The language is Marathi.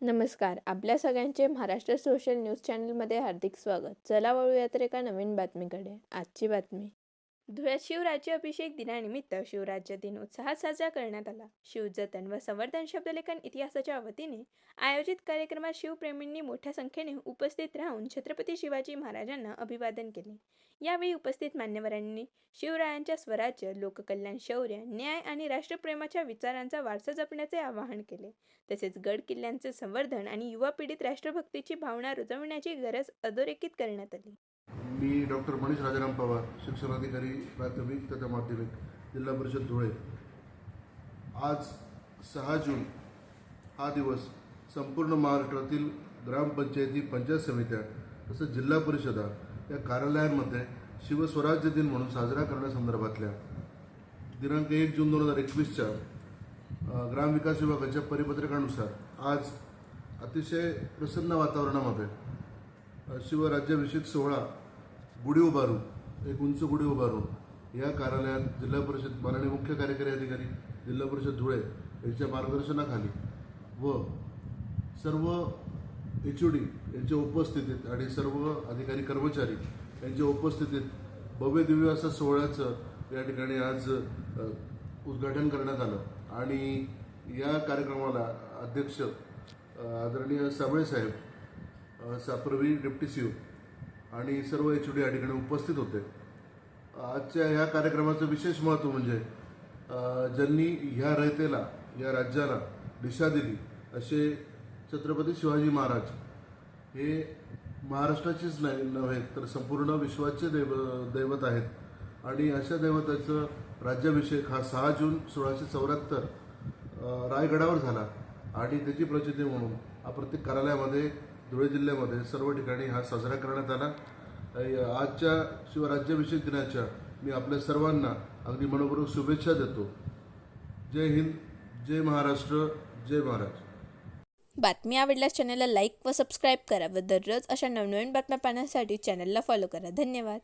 नमस्कार. आपल्या सगळ्यांचे महाराष्ट्र सोशल न्यूज चॅनलमध्ये हार्दिक स्वागत. चला वळूया तर एका नवीन बातमीकडे. आजची बातमी. धुळ्यात शिवराज्याभिषेक दिनानिमित्त शिवराज्य दिन उत्साहात साजरा करण्यात आला. शिवजतन व संवर्धन शब्दलेखन इतिहासाच्या वतीने आयोजित कार्यक्रमात शिवप्रेमींनी मोठ्या संख्येने उपस्थित राहून छत्रपती शिवाजी महाराजांना अभिवादन केले. यावेळी उपस्थित मान्यवरांनी शिवरायांच्या स्वराज्य, लोककल्याण, शौर्य, न्याय आणि राष्ट्रप्रेमाच्या विचारांचा वारसा जपण्याचे आवाहन केले. तसेच गड किल्ल्यांचे संवर्धन आणि युवा पिढीत राष्ट्रभक्तीची भावना रुजवण्याची गरज अधोरेखित करण्यात आली. मी डॉक्टर मनीष राजाराम पवार, शिक्षणाधिकारी प्राथमिक तथा माध्यमिक, जिल्हा परिषद धुळे. आज 6 जून हा दिवस संपूर्ण महाराष्ट्रातील ग्रामपंचायती, पंचायत समित्या तसंच जिल्हा परिषदा या कार्यालयांमध्ये शिवस्वराज्य दिन म्हणून साजरा करण्यासंदर्भातल्या दिनांक 1 जून 2021च्या ग्रामविकास विभागाच्या परिपत्रकानुसार आज अतिशय प्रसन्न वातावरणामध्ये शिवराज्याभिषेक सोहळा गुढी उभारून, एक उंच गुढी उभारून या कार्यालयात जिल्हा परिषद माननीय मुख्य कार्यकारी अधिकारी जिल्हा परिषद धुळे यांच्या मार्गदर्शनाखाली व सर्व HOD यांच्या उपस्थितीत आणि सर्व अधिकारी कर्मचारी यांच्या उपस्थितीत भव्य दिव्य असं सोहळ्याचं या ठिकाणी आज उद्घाटन करण्यात आलं. आणि या कार्यक्रमाला अध्यक्ष आदरणीय साबळे साहेब, साप्रवी डिप्टी CO आणि सर्व HOD या ठिकाणी उपस्थित होते. आजच्या ह्या कार्यक्रमाचं विशेष महत्त्व म्हणजे ज्यांनी ह्या रयतेला, या राज्याला दिशा दिली असे छत्रपती शिवाजी महाराज हे महाराष्ट्राचेच नव्हे तर संपूर्ण विश्वाचे दैवत आहेत. आणि अशा दैवताचं राज्याभिषेक हा 6 जून 1674 रायगडावर झाला आणि त्याची प्रचिती म्हणून हा प्रत्येक कार्यालयामध्ये धुळे जिल्ह्यामध्ये सर्व ठिकाणी हा साजरा करण्यात आला. आजच्या शिवराज्याभिषेक दिनाच्या मी आपल्या सर्वांना अगदी मनपूर्वक शुभेच्छा देतो. जय हिंद, जय महाराष्ट्र, जय महाराज. बातमी आवडल्यास चॅनलला लाईक व सबस्क्राईब करा व दररोज अशा नवनवीन बातम्या पाहण्यासाठी चॅनलला फॉलो करा. धन्यवाद.